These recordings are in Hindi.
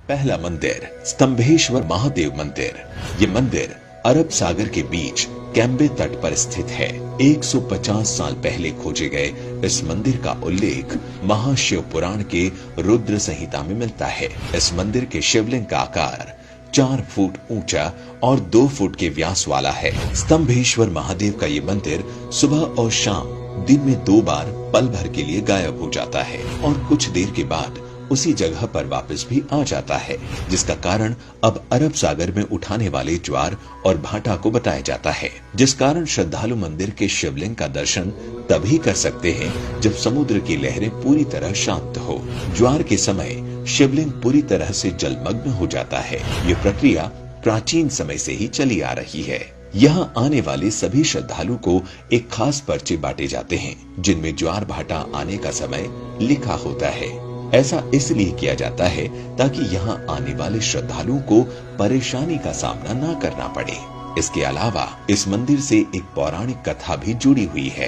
पहला मंदिर स्तंभेश्वर महादेव मंदिर। ये मंदिर अरब सागर के बीच कैम्बे तट पर स्थित है। 150 साल पहले खोजे गए इस मंदिर का उल्लेख महाशिव पुराण के रुद्र संहिता में मिलता है। इस मंदिर के शिवलिंग का आकार 4 फुट ऊंचा और 2 फुट के व्यास वाला है। स्तंभेश्वर महादेव का ये मंदिर सुबह और शाम दिन में 2 बार पल भर के लिए गायब हो जाता है और कुछ देर के बाद उसी जगह पर वापस भी आ जाता है, जिसका कारण अब अरब सागर में उठाने वाले ज्वार और भाटा को बताया जाता है, जिस कारण श्रद्धालु मंदिर के शिवलिंग का दर्शन तभी कर सकते हैं जब समुद्र की लहरें पूरी तरह शांत हो। ज्वार के समय शिवलिंग पूरी तरह से जलमग्न हो जाता है। ये प्रक्रिया प्राचीन समय से ही चली आ रही है। यहाँ आने वाले सभी श्रद्धालु को एक खास पर्चे बांटे जाते हैं, जिनमें ज्वार भाटा आने का समय लिखा होता है। ऐसा इसलिए किया जाता है ताकि यहाँ आने वाले श्रद्धालुओं को परेशानी का सामना न करना पड़े। इसके अलावा इस मंदिर से एक पौराणिक कथा भी जुड़ी हुई है।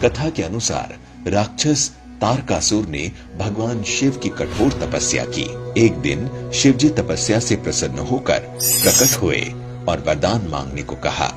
कथा के अनुसार राक्षस तारकासुर ने भगवान शिव की कठोर तपस्या की। एक दिन शिवजी तपस्या से प्रसन्न होकर प्रकट हुए और वरदान मांगने को कहा।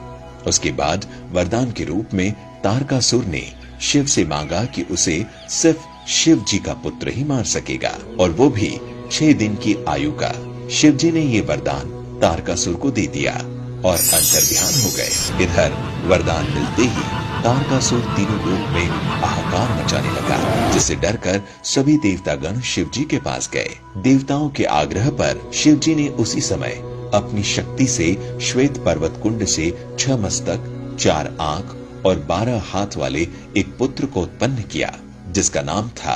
उसके बाद वरदान के रूप में तारकासुर ने शिव से मांगा कि उसे सिर्फ शिव जी का पुत्र ही मार सकेगा, और वो भी 6 दिन की आयु का। शिव जी ने ये वरदान तारकासुर को दे दिया और अंतर्ध्यान हो गए। इधर वरदान मिलते ही तारकासुर तीनों लोक में हाहाकार मचाने लगा, जिससे डरकर सभी देवतागण शिव जी के पास गए। देवताओं के आग्रह पर शिव जी ने उसी समय अपनी शक्ति से श्वेत पर्वत कुंड से 6 मस्तक, 4 आंख और 12 हाथ वाले एक पुत्र को उत्पन्न किया, जिसका नाम था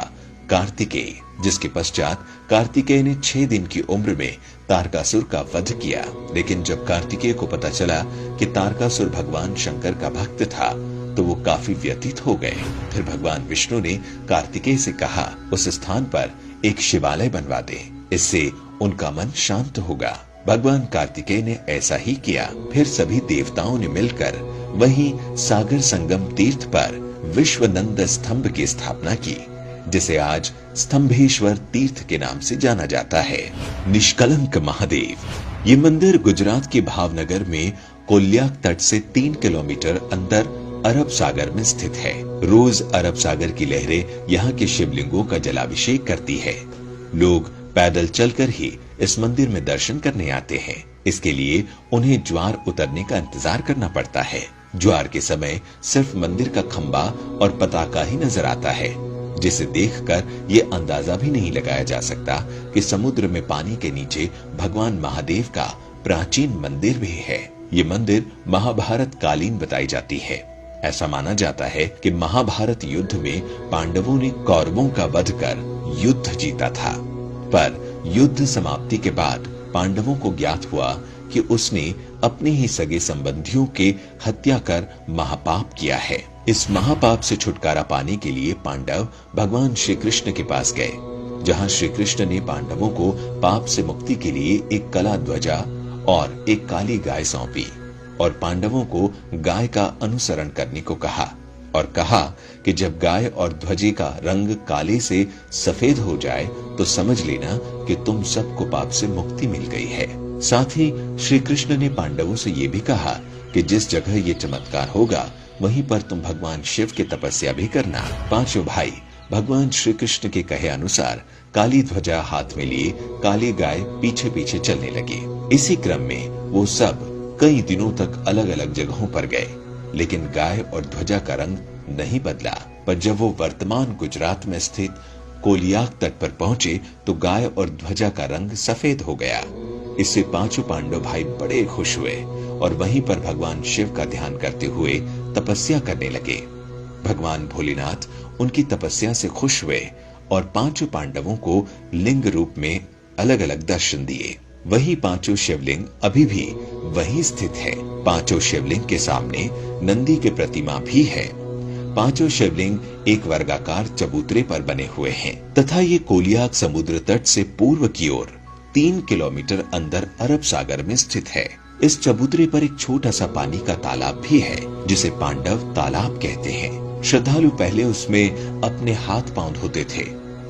कार्तिकेय। जिसके पश्चात कार्तिकेय ने 6 दिन की उम्र में तारकासुर का वध किया। लेकिन जब कार्तिकेय को पता चला कि तारकासुर भगवान शंकर का भक्त था, तो वो काफी व्यथित हो गए। फिर भगवान विष्णु ने कार्तिकेय से कहा, उस स्थान पर एक शिवालय बनवा दे, इससे उनका मन शांत होगा। भगवान कार्तिकेय ने ऐसा ही किया। फिर सभी देवताओं ने मिलकर वहीं सागर संगम तीर्थ पर विश्वनंद स्तंभ की स्थापना की, जिसे आज स्तंभेश्वर तीर्थ के नाम से जाना जाता है। निष्कलंक महादेव। ये मंदिर गुजरात के भावनगर में कोल्याक तट से 3 किलोमीटर अंदर अरब सागर में स्थित है। रोज अरब सागर की लहरें यहाँ के शिवलिंगों का जलाभिषेक करती है। लोग पैदल चलकर ही इस मंदिर में दर्शन करने आते हैं। इसके लिए उन्हें ज्वार उतरने का इंतजार करना पड़ता है। ज्वार के समय सिर्फ मंदिर का खंबा और पताका ही नजर आता है, जिसे देखकर ये अंदाजा भी नहीं लगाया जा सकता कि समुद्र में पानी के नीचे भगवान महादेव का प्राचीन मंदिर भी है। ये मंदिर महाभारत कालीन बताई जाती है। ऐसा माना जाता है कि महाभारत युद्ध में पांडवों ने कौरवों का वध कर युद्ध जीता था, पर युद्ध समाप्ति के बाद पांडवों को ज्ञात हुआ कि उसने अपने ही सगे संबंधियों के हत्या कर महापाप किया है। इस महापाप से छुटकारा पाने के लिए पांडव भगवान श्री कृष्ण के पास गए, जहां श्री कृष्ण ने पांडवों को पाप से मुक्ति के लिए एक कला ध्वजा और एक काली गाय सौंपी और पांडवों को गाय का अनुसरण करने को कहा और कहा कि जब गाय और ध्वजे का रंग काले से सफेद हो जाए तो समझ लेना कि तुम सबको पाप से मुक्ति मिल गई है। साथ ही श्री कृष्ण ने पांडवों से ये भी कहा कि जिस जगह ये चमत्कार होगा वहीं पर तुम भगवान शिव की तपस्या भी करना। पांचों भाई भगवान श्री कृष्ण के कहे अनुसार काली ध्वजा हाथ में लिए काली गाय पीछे पीछे चलने लगे। इसी क्रम में वो सब कई दिनों तक अलग अलग जगहों पर गए, लेकिन गाय और ध्वजा का रंग नहीं बदला। पर जब वो वर्तमान गुजरात में स्थित कोलियाक तट पर पहुंचे तो गाय और ध्वजा का रंग सफेद हो गया। इससे पांचों पांडव भाई बड़े खुश हुए और वहीं पर भगवान शिव का ध्यान करते हुए तपस्या करने लगे। भगवान भोलेनाथ उनकी तपस्या से खुश हुए और पांचों पांडवों को लिंग रूप में अलग अलग दर्शन दिए। वही पांचों शिवलिंग अभी भी वहीं स्थित है। पांचों शिवलिंग के सामने नंदी की प्रतिमा भी है। पांचों शिवलिंग एक वर्गाकार चबूतरे पर बने हुए हैं तथा ये कोलियाक समुद्र तट से पूर्व की ओर 3 किलोमीटर अंदर अरब सागर में स्थित है। इस चबूतरे पर एक छोटा सा पानी का तालाब भी है, जिसे पांडव तालाब कहते हैं। श्रद्धालु पहले उसमें अपने हाथ पांव धोते थे,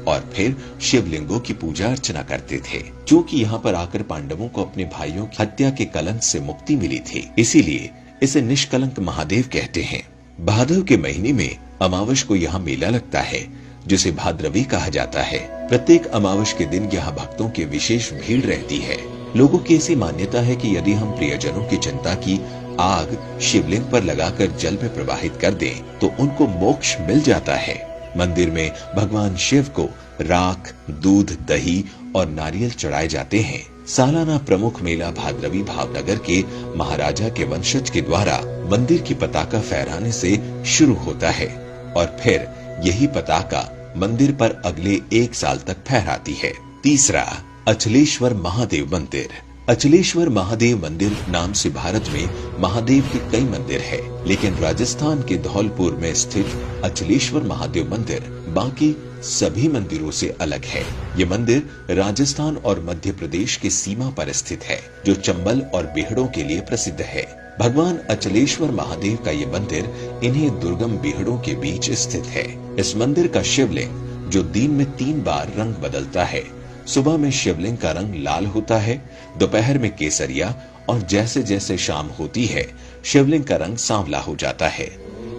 और फिर शिवलिंगों की पूजा अर्चना करते थे। क्योंकि यहाँ पर आकर पांडवों को अपने भाइयों की हत्या के कलंक से मुक्ति मिली थी, इसीलिए इसे निष्कलंक महादेव कहते हैं। भादव के महीने में अमावस को यहाँ मेला लगता है, जिसे भाद्रवी कहा जाता है। प्रत्येक अमावस के दिन यहाँ भक्तों की विशेष भीड़ रहती है। लोगों की ऐसी मान्यता है कि यदि हम प्रियजनों की चिंता की आग शिवलिंग पर लगाकर जल में प्रवाहित कर दें, तो उनको मोक्ष मिल जाता है। मंदिर में भगवान शिव को राख, दूध, दही और नारियल चढ़ाए जाते हैं। सालाना प्रमुख मेला भाद्रवी भावनगर के महाराजा के वंशज के द्वारा मंदिर की पताका फहराने से शुरू होता है और फिर यही पताका मंदिर पर अगले 1 साल तक फहराती है। तीसरा, अचलेश्वर महादेव मंदिर। अचलेश्वर महादेव मंदिर नाम से भारत में महादेव के कई मंदिर है, लेकिन राजस्थान के धौलपुर में स्थित अचलेश्वर महादेव मंदिर बाकी सभी मंदिरों से अलग है। ये मंदिर राजस्थान और मध्य प्रदेश की सीमा पर स्थित है, जो चंबल और बीहड़ों के लिए प्रसिद्ध है। भगवान अचलेश्वर महादेव का ये मंदिर इन्हीं दुर्गम बीहड़ों के बीच स्थित है। इस मंदिर का शिवलिंग, जो दिन में 3 बार रंग बदलता है, सुबह में शिवलिंग का रंग लाल होता है, दोपहर में केसरिया और जैसे जैसे शाम होती है शिवलिंग का रंग सांवला हो जाता है।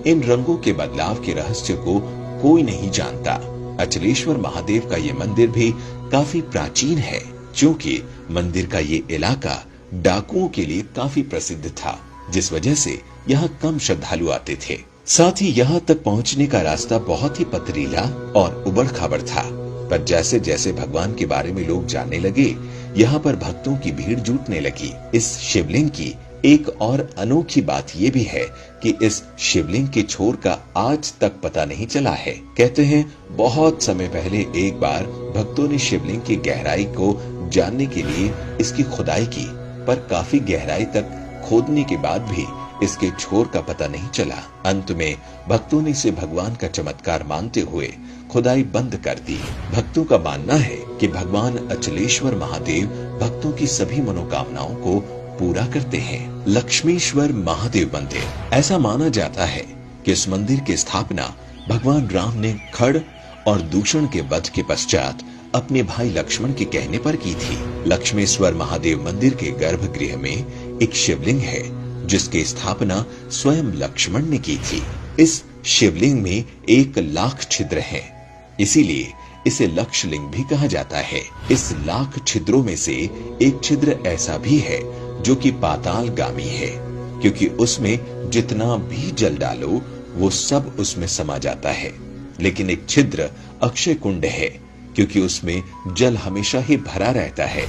इन रंगों के बदलाव के रहस्य को कोई नहीं जानता। अचलेश्वर महादेव का ये मंदिर भी काफी प्राचीन है, क्योंकि मंदिर का ये इलाका डाकुओं के लिए काफी प्रसिद्ध था, जिस वजह से यहाँ कम श्रद्धालु आते थे। साथ ही यहाँ तक पहुँचने का रास्ता बहुत ही पथरीला और उबड़ खाबड़ था। पर जैसे जैसे भगवान के बारे में लोग जानने लगे, यहाँ पर भक्तों की भीड़ जुटने लगी। इस शिवलिंग की एक और अनोखी बात ये भी है कि इस शिवलिंग के छोर का आज तक पता नहीं चला है। कहते हैं बहुत समय पहले एक बार भक्तों ने शिवलिंग की गहराई को जानने के लिए इसकी खुदाई की, पर काफी गहराई तक खोदने के बाद भी इसके छोर का पता नहीं चला। अंत में भक्तों ने इसे भगवान का चमत्कार मानते हुए खुदाई बंद कर दी। भक्तों का मानना है कि भगवान अचलेश्वर महादेव भक्तों की सभी मनोकामनाओं को पूरा करते हैं। लक्ष्मेश्वर महादेव मंदिर। ऐसा माना जाता है कि इस मंदिर की स्थापना भगवान राम ने खड़ और दूषण के वध के पश्चात अपने भाई लक्ष्मण के कहने पर की थी। लक्ष्मेश्वर महादेव मंदिर के गर्भगृह में एक शिवलिंग है, जिसकी स्थापना स्वयं लक्ष्मण ने की थी। इस शिवलिंग में 1,00,000 छिद्र हैं, इसीलिए इसे लक्षलिंग भी कहा जाता है। इस 1,00,000 छिद्रों में से एक छिद्र ऐसा भी है जो कि पातालगामी है, क्योंकि उसमें जितना भी जल डालो वो सब उसमें समा जाता है। लेकिन एक छिद्र अक्षय कुंड है, क्योंकि उसमें जल हमेशा ही भरा रहता है।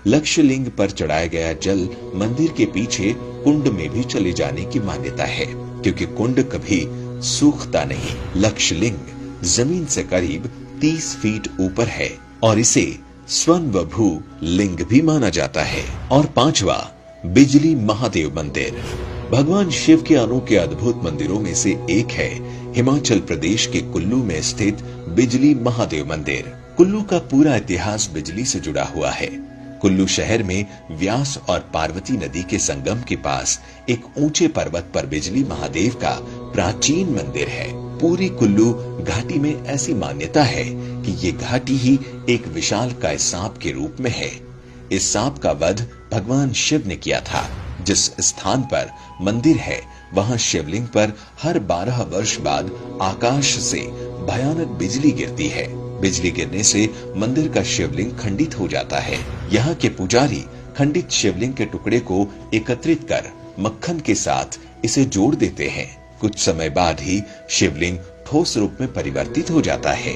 लक्षलिंग पर चढ़ाया गया जल मंदिर के पीछे कुंड में भी चले जाने की मान्यता है, क्योंकि कुंड कभी सूखता नहीं। लक्षलिंग जमीन से करीब 30 फीट ऊपर है और इसे स्वयंभू लिंग भी माना जाता है। और 5वां, बिजली महादेव मंदिर। भगवान शिव के अनोखे अद्भुत मंदिरों में से एक है हिमाचल प्रदेश के कुल्लू में स्थित बिजली महादेव मंदिर। कुल्लू का पूरा इतिहास बिजली से जुड़ा हुआ है। कुल्लू शहर में व्यास और पार्वती नदी के संगम के पास एक ऊंचे पर्वत पर बिजली महादेव का प्राचीन मंदिर है। पूरी कुल्लू घाटी में ऐसी मान्यता है कि ये घाटी ही एक विशालकाय सांप के रूप में है। इस सांप का वध भगवान शिव ने किया था। जिस स्थान पर मंदिर है वहां शिवलिंग पर हर 12 वर्ष बाद आकाश से भयानक बिजली गिरती है। बिजली गिरने से मंदिर का शिवलिंग खंडित हो जाता है। यहाँ के पुजारी खंडित शिवलिंग के टुकड़े को एकत्रित कर मक्खन के साथ इसे जोड़ देते हैं। कुछ समय बाद ही शिवलिंग ठोस रूप में परिवर्तित हो जाता है।